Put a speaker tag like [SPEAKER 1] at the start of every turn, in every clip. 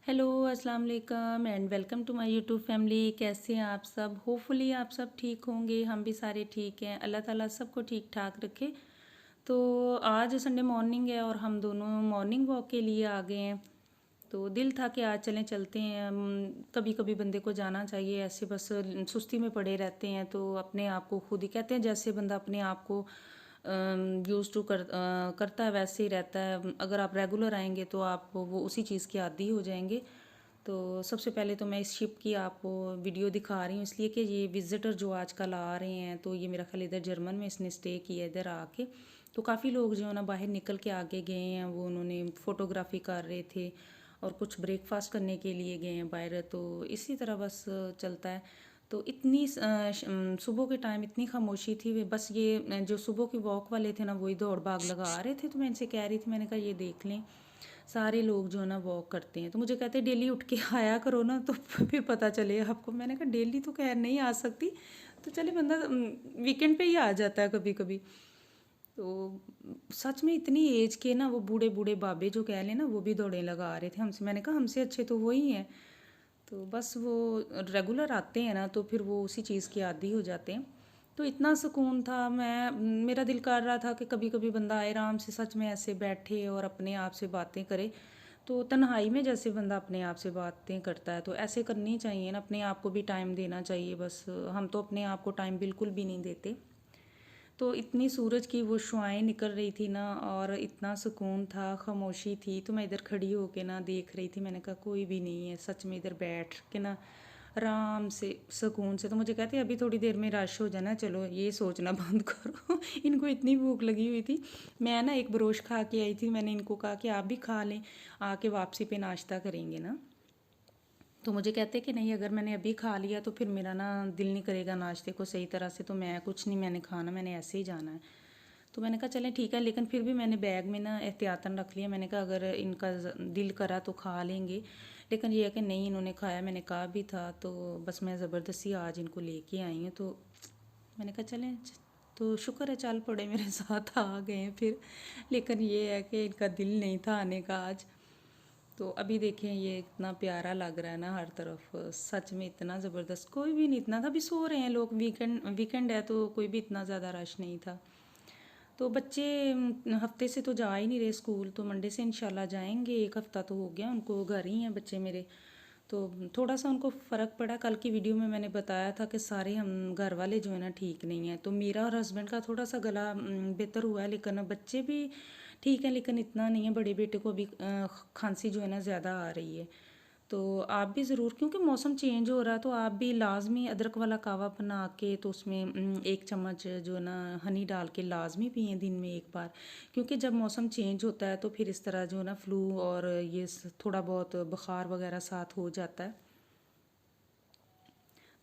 [SPEAKER 1] Hello अस्सलाम वालेकुम and welcome to my YouTube family. कैसे हैं आप सब? होपफुली आप सब ठीक होंगे, हम भी सारे ठीक हैं। अल्लाह ताला सबको ठीक ठाक रखे। तो आज संडे मॉर्निंग है और हम दोनों मॉर्निंग वॉक के लिए आ गए हैं। तो दिल था कि आज चलते हैं। कभी कभी बंदे को जाना चाहिए, ऐसे बस सुस्ती में पड़े रहते हैं तो अपने आप को खुद ही कहते हैं, जैसे बंदा अपने आप को करता है वैसे ही रहता है। अगर आप रेगुलर आएंगे तो आप वो उसी चीज़ के आदी हो जाएंगे। तो सबसे पहले तो मैं इस शिप की आपको वीडियो दिखा रही हूँ इसलिए कि ये विज़िटर जो आजकल आ रहे हैं, तो ये मेरा ख्याल इधर जर्मन में इसने स्टे किया इधर आके। तो काफ़ी लोग जो है ना बाहर निकल के आगे गए हैं, वो उन्होंने फ़ोटोग्राफी कर रहे थे और कुछ ब्रेकफास्ट करने के लिए गए हैं बाहर। तो इसी तरह बस चलता है। तो इतनी सुबह के टाइम इतनी खामोशी थी। वे बस ये जो सुबह के वॉक वाले थे ना, वही दौड़ भाग लगा रहे थे। तो मैं इनसे कह रही थी, मैंने कहा ये देख लें सारे लोग जो है ना वॉक करते हैं। तो मुझे कहते डेली उठ के आया करो ना, तो फिर पता चले आपको। मैंने कहा डेली तो खैर नहीं आ सकती, तो चले बंदा वीकेंड पे ही आ जाता है कभी कभी। तो सच में इतनी एज के ना वो बूढ़े बूढ़े बाबे जो कह लें ना, वो भी दौड़े लगा रहे थे हमसे। मैंने कहा हमसे अच्छे तो वही हैं। तो बस वो रेगुलर आते हैं ना, तो फिर वो उसी चीज़ के आदी हो जाते हैं। तो इतना सुकून था, मेरा दिल कर रहा था कि कभी कभी बंदा आए आराम से सच में ऐसे बैठे और अपने आप से बातें करे। तो तन्हाई में जैसे बंदा अपने आप से बातें करता है, तो ऐसे करनी चाहिए ना, अपने आप को भी टाइम देना चाहिए। बस हम तो अपने आप को टाइम बिल्कुल भी नहीं देते। तो इतनी सूरज की वो शुआएं निकल रही थी ना, और इतना सुकून था, खामोशी थी। तो मैं इधर खड़ी होके ना देख रही थी। मैंने कहा कोई भी नहीं है सच में इधर बैठ के ना आराम से सुकून से। तो मुझे कहते अभी थोड़ी देर में रश हो जाना, चलो ये सोचना बंद करो। इनको इतनी भूख लगी हुई थी। मैं ना एक ब्रोश खा के आई थी, मैंने इनको कहा कि आप भी खा लें, आके वापसी पे नाश्ता करेंगे ना। तो मुझे कहते कि नहीं, अगर मैंने अभी खा लिया तो फिर मेरा ना दिल नहीं करेगा नाश्ते को सही तरह से, तो मैं कुछ नहीं मैंने खाना, मैंने ऐसे ही जाना है। तो मैंने कहा चलें ठीक है, लेकिन फिर भी मैंने बैग में ना एहतियातन रख लिया। मैंने कहा अगर इनका दिल करा तो खा लेंगे, लेकिन ये है कि नहीं, इन्होंने खाया, मैंने कहा भी था। तो बस मैं ज़बरदस्ती आज इनको लेके आई हूँ। तो मैंने कहा चलें, तो शुक्र है चल पड़े मेरे साथ आ गए हैं फिर। लेकिन ये है कि इनका दिल नहीं था आने का आज। तो अभी देखें ये इतना प्यारा लग रहा है ना हर तरफ, सच में इतना ज़बरदस्त। कोई भी नहीं इतना था, अभी सो रहे हैं लोग, वीकेंड है तो कोई भी इतना ज़्यादा रश नहीं था। तो बच्चे हफ्ते से तो जा ही नहीं रहे स्कूल, तो मंडे से इंशाल्लाह जाएंगे। एक हफ़्ता तो हो गया उनको, घर ही हैं बच्चे मेरे। तो थोड़ा सा उनको फ़र्क पड़ा। कल की वीडियो में मैंने बताया था कि सारे हम घर वाले जो है ना ठीक नहीं है। तो मेरा और हस्बैंड का थोड़ा सा गला बेहतर हुआ है, लेकिन बच्चे भी ठीक है, लेकिन इतना नहीं है। बड़े बेटे को भी खांसी जो है ना ज़्यादा आ रही है। तो आप भी ज़रूर, क्योंकि मौसम चेंज हो रहा है, तो आप भी लाजमी अदरक वाला कावा बना के, तो उसमें एक चम्मच जो है ना हनी डाल के लाजमी पिए दिन में एक बार। क्योंकि जब मौसम चेंज होता है तो फिर इस तरह जो है ना फ्लू और ये थोड़ा बहुत बुखार वगैरह साथ हो जाता है।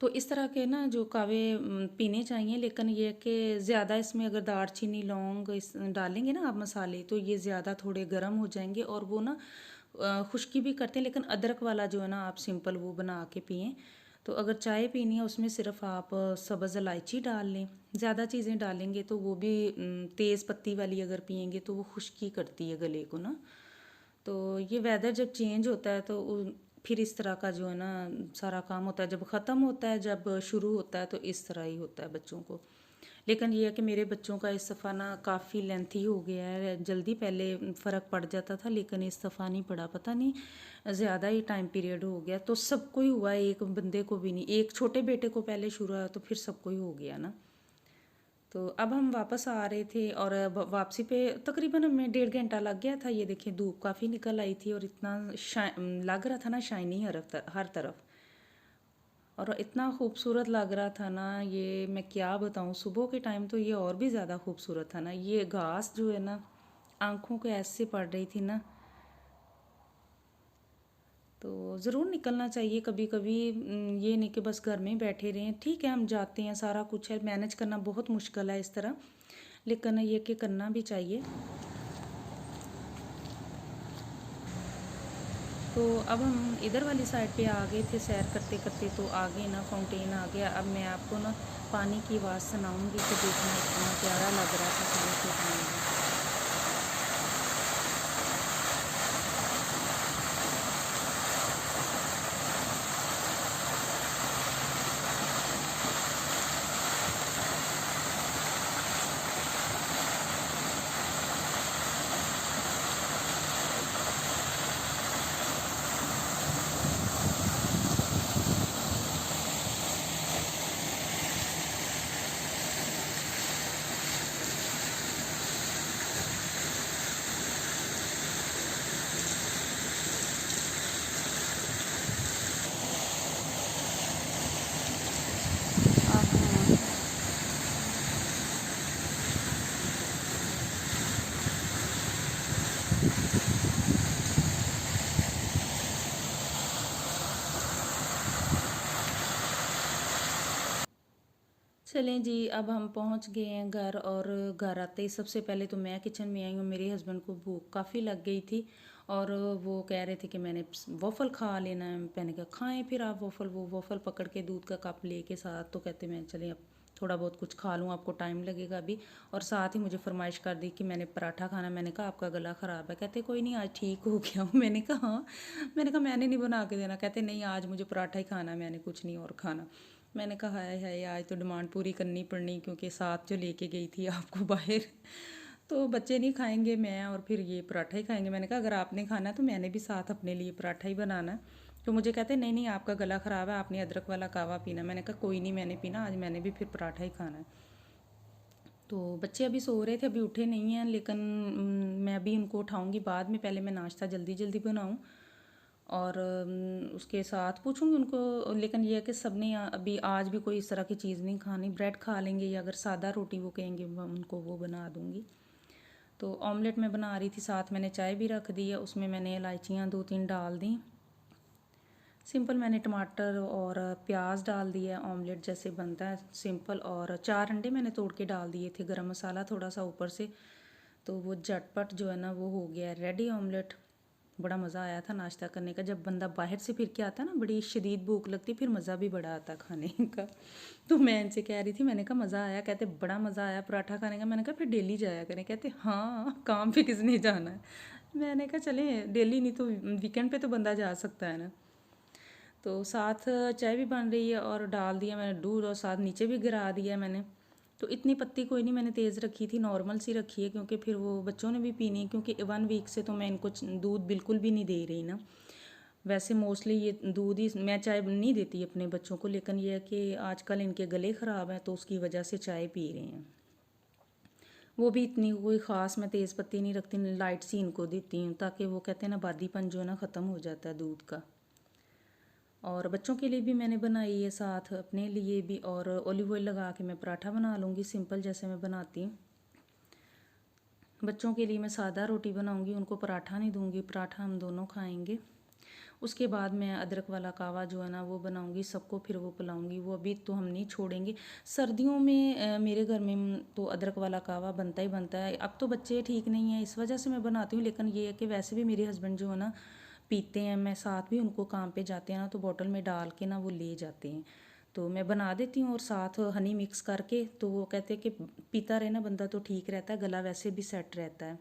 [SPEAKER 1] तो इस तरह के ना जो कावे पीने चाहिए, लेकिन ये कि ज़्यादा इसमें अगर दालचीनी लौंग इस डालेंगे ना आप मसाले, तो ये ज़्यादा थोड़े गर्म हो जाएंगे और वो ना खुश्की भी करते हैं। लेकिन अदरक वाला जो है ना आप सिंपल वो बना के पिएं। तो अगर चाय पीनी है उसमें सिर्फ आप सब्ज़ इलायची डाल लें। ज़्यादा चीज़ें डालेंगे तो वो भी तेज़ पत्ती वाली अगर पिएंगे तो वो खुश्की करती है गले को ना। तो ये वेदर जब चेंज होता है तो फिर इस तरह का जो है ना सारा काम होता है। जब ख़त्म होता है, जब शुरू होता है, तो इस तरह ही होता है बच्चों को। लेकिन ये है कि मेरे बच्चों का इस दफ़ा ना काफ़ी लेंथी हो गया है। जल्दी पहले फ़र्क पड़ जाता था, लेकिन इस दफ़ा नहीं पड़ा, पता नहीं ज़्यादा ही टाइम पीरियड हो गया। तो सबको ही हुआ, एक बंदे को भी नहीं। एक छोटे बेटे को पहले शुरू हुआ तो फिर सबको ही हो गया ना। तो अब हम वापस आ रहे थे और वापसी पे तकरीबन हमें 1.5 घंटा लग गया था। ये देखें धूप काफ़ी निकल आई थी और इतना लग रहा था ना शाइनी हर तरफ, और इतना खूबसूरत लग रहा था ना। ये मैं क्या बताऊँ, सुबह के टाइम तो ये और भी ज़्यादा खूबसूरत था ना। ये घास जो है ना आँखों को ऐसे पड़ रही थी ना। तो ज़रूर निकलना चाहिए कभी कभी। ये नहीं कि बस घर में ही बैठे रहें। ठीक है हम जाते हैं, सारा कुछ है, मैनेज करना बहुत मुश्किल है इस तरह, लेकिन ये कि करना भी चाहिए। तो अब हम इधर वाली साइड पे आ गए थे सैर करते करते। तो आगे ना फाउंटेन आ गया। अब मैं आपको ना पानी की आवाज़ सुनाऊंगी, तो देखना इतना प्यारा लग रहा था पानी के पानी। चलें जी, अब हम पहुंच गए हैं घर। और घर आते ही सबसे पहले तो मैं किचन में आई हूँ। मेरे हस्बैंड को भूख काफ़ी लग गई थी और वो कह रहे थे कि मैंने वॉफ़ल खा लेना है। मैंने कहा खाएं फिर आप वॉफ़ल। वो वॉफ़ल पकड़ के दूध का कप लेके साथ, तो कहते मैं चलें अब थोड़ा बहुत कुछ खा लूँ, आपको टाइम लगेगा अभी। और साथ ही मुझे फरमाइश कर दी कि मैंने पराठा खाना। मैंने कहा आपका गला ख़राब है। कहते कोई नहीं, आज ठीक हो गया हूँ। मैंने कहा हाँ। मैंने कहा मैंने नहीं बना के देना। कहते नहीं, आज मुझे पराठा ही खाना है, मैंने कुछ नहीं और खाना। मैंने कहा हाय हाय, आज तो डिमांड पूरी करनी पड़नी, क्योंकि साथ जो लेके गई थी आपको बाहर। तो बच्चे नहीं खाएंगे, मैं और फिर ये पराठा ही खाएंगे। मैंने कहा अगर आपने खाना है तो मैंने भी साथ अपने लिए पराठा ही बनाना है। तो मुझे कहते नहीं नहीं, आपका गला ख़राब है, आपने अदरक वाला कहवा पीना। मैंने कहा कोई नहीं, मैंने पीना, आज मैंने भी फिर पराठा ही खाना है। तो बच्चे अभी सो रहे थे, अभी उठे नहीं हैं, लेकिन मैं भी उनको उठाऊंगी बाद में। पहले मैं नाश्ता जल्दी जल्दी बनाऊं और उसके साथ पूछूंगी उनको। लेकिन यह है कि सब ने अभी आज भी कोई इस तरह की चीज़ नहीं खानी, ब्रेड खा लेंगे या अगर सादा रोटी वो कहेंगे मैं उनको वो बना दूंगी। तो ऑमलेट मैं बना रही थी, साथ मैंने चाय भी रख दी है। उसमें मैंने इलायचियाँ 2-3 डाल दी। सिंपल मैंने टमाटर और प्याज डाल दिया, ऑमलेट जैसे बनता है सिंपल। और 4 अंडे मैंने तोड़ के डाल दिए थे, गरम मसाला थोड़ा सा ऊपर से। तो वो झटपट जो है ना वो हो गया रेडी ऑमलेट। बड़ा मज़ा आया था नाश्ता करने का। जब बंदा बाहर से फिर के आता है ना, बड़ी शदीद भूख लगती, फिर मज़ा भी बड़ा आता खाने का। तो मैं इनसे कह रही थी, मैंने कहा मज़ा आया। कहते बड़ा मज़ा आया पराठा खाने का। मैंने कहा फिर डेली जाया करें। कहते हाँ, काम पे किसने जाना है। मैंने कहा चले डेली नहीं तो वीकेंड पे तो बंदा जा सकता है ना। तो साथ चाय भी बन रही है और डाल दिया मैंने दूध, और साथ नीचे भी गिरा दिया मैंने। तो इतनी पत्ती कोई नहीं मैंने तेज़ रखी थी, नॉर्मल सी रखी है, क्योंकि फिर वो बच्चों ने भी पीनी है। क्योंकि 1 वीक से तो मैं इनको दूध बिल्कुल भी नहीं दे रही ना। वैसे मोस्टली ये दूध ही, मैं चाय नहीं देती अपने बच्चों को, लेकिन ये है कि आजकल इनके गले ख़राब हैं तो उसकी वजह से चाय पी रहे हैं। वो भी इतनी कोई ख़ास मैं तेज़ पत्ती नहीं रखती, लाइट सी इनको देती हूँ, ताकि वो कहते हैं ना बादीपन जो है ना ख़त्म हो जाता है दूध का। और बच्चों के लिए भी मैंने बनाई है, साथ अपने लिए भी। और ऑलिव ऑयल लगा के मैं पराठा बना लूँगी सिंपल जैसे मैं बनाती हूँ। बच्चों के लिए मैं सादा रोटी बनाऊँगी, उनको पराठा नहीं दूँगी, पराठा हम दोनों खाएँगे। उसके बाद मैं अदरक वाला कहवा जो है ना वो बनाऊँगी, सबको फिर वो पिलाऊँगी। वो अभी तो हम नहीं छोड़ेंगे। सर्दियों में मेरे घर में तो अदरक वाला कहवा बनता ही बनता है। अब तो बच्चे ठीक नहीं हैं इस वजह से मैं बनाती हूँ, लेकिन ये है कि वैसे भी मेरे हस्बैंड जो है ना पीते हैं। मैं साथ भी उनको काम पे जाते हैं ना तो बॉटल में डाल के ना वो ले जाते हैं। तो मैं बना देती हूँ और साथ हनी मिक्स करके। तो वो कहते हैं कि पीता रहे ना बंदा तो ठीक रहता है, गला वैसे भी सेट रहता है।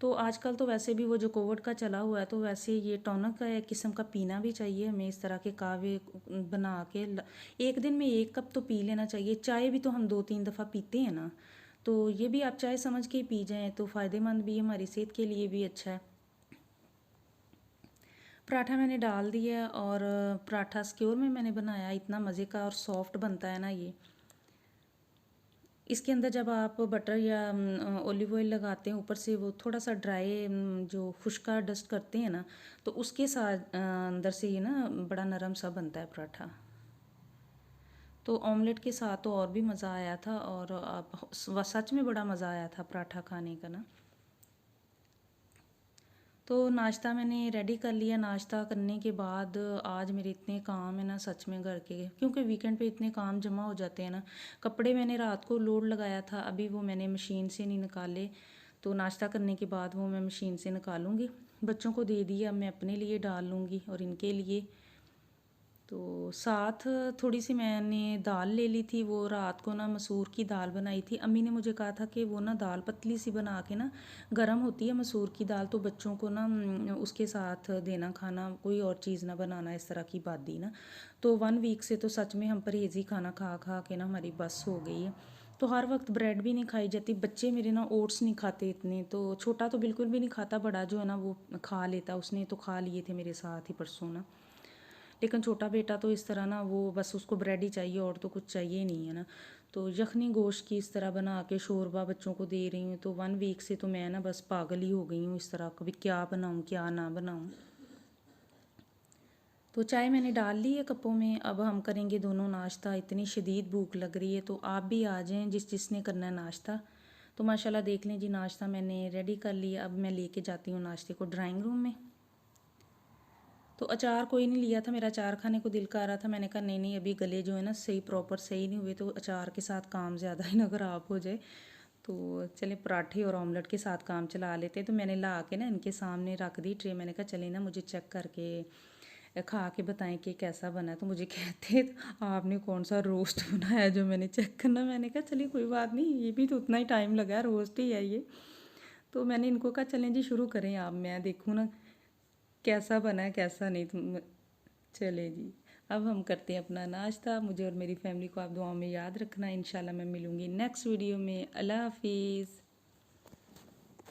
[SPEAKER 1] तो आजकल तो वैसे भी वो जो कोविड का चला हुआ है, तो वैसे ये टॉनिक का एक किस्म का पीना भी चाहिए हमें। इस तरह के कहवे बना के एक दिन में 1 कप तो पी लेना चाहिए। चाय भी तो हम 2-3 दफ़ा पीते हैं ना, तो ये भी आप चाय समझ के पी जाएँ तो फ़ायदेमंद भी, हमारी सेहत के लिए भी अच्छा है। पराठा मैंने डाल दिया है और पराठा स्क्योर में मैंने बनाया, इतना मज़े का और सॉफ्ट बनता है ना ये। इसके अंदर जब आप बटर या ऑलिव ऑयल लगाते हैं ऊपर से, वो थोड़ा सा ड्राई जो खुश्का डस्ट करते हैं ना, तो उसके साथ अंदर से ये ना बड़ा नरम सा बनता है पराठा। तो ऑमलेट के साथ तो और भी मज़ा आया था। और अब सच में बड़ा मज़ा आया था पराठा खाने का ना। तो नाश्ता मैंने रेडी कर लिया। नाश्ता करने के बाद आज मेरे इतने काम है ना सच में घर के, क्योंकि वीकेंड पे इतने काम जमा हो जाते हैं ना। कपड़े मैंने रात को लोड लगाया था, अभी वो मैंने मशीन से नहीं निकाले। तो नाश्ता करने के बाद वो मैं मशीन से निकालूंगी। बच्चों को दे दिया, मैं अपने लिए डाल लूँगी और इनके लिए। तो साथ थोड़ी सी मैंने दाल ले ली थी। वो रात को ना मसूर की दाल बनाई थी। अम्मी ने मुझे कहा था कि वो ना दाल पतली सी बना के ना, गर्म होती है मसूर की दाल, तो बच्चों को ना उसके साथ देना खाना, कोई और चीज़ ना बनाना इस तरह की बादी ना। तो 1 वीक से तो सच में हम परहेज़ी खाना खा खा के ना हमारी बस हो गई है। तो हर वक्त ब्रेड भी नहीं खाई जाती। बच्चे मेरे ना ओट्स नहीं खाते इतने, तो छोटा तो बिल्कुल भी नहीं खाता, बड़ा जो है ना वो खा लेता। उसने तो खा लिए थे मेरे साथ ही परसों ना। लेकिन छोटा बेटा तो इस तरह ना वो बस उसको ब्रेड ही चाहिए और तो कुछ चाहिए नहीं है ना। तो यखनी गोश्त की इस तरह बना के शोरबा बच्चों को दे रही हूँ। तो 1 वीक से तो मैं ना बस पागल ही हो गई हूँ इस तरह, कभी क्या बनाऊँ क्या ना बनाऊँ। तो चाय मैंने डाल ली है कपों में। अब हम करेंगे दोनों नाश्ता। इतनी शदीद भूख लग रही है, तो आप भी आ जाएं जिसने करना है नाश्ता। तो माशाल्लाह देख लें जी, नाश्ता मैंने रेडी कर लिया। अब मैं लेके जाती हूँ नाश्ते को ड्राइंग रूम में। तो अचार कोई नहीं लिया था, मेरा अचार खाने को दिल कर रहा था। मैंने कहा नहीं नहीं, अभी गले जो है ना सही प्रॉपर सही नहीं हुए तो अचार के साथ काम ज़्यादा ही ना ख़राब हो जाए। तो चले पराठे और ऑमलेट के साथ काम चला लेते। तो मैंने ला के ना इनके सामने रख दी ट्रे। मैंने कहा चले ना मुझे चेक करके खा के बताएं कि कैसा बना। तो मुझे कहते आपने कौन सा रोस्ट बनाया जो मैंने चेक करना। मैंने कहा चलिए कोई बात नहीं, ये भी तो उतना ही टाइम लगा है, रोस्ट ही है ये। तो मैंने इनको कहा चलें जी शुरू करें आप, मैं देखूँ ना कैसा बना है कैसा नहीं। तुम चले जी, अब हम करते हैं अपना नाश्ता। मुझे और मेरी फैमिली को आप दुआओं में याद रखना। इंशाल्लाह मैं मिलूँगी नेक्स्ट वीडियो में। अल्लाह हाफिज़।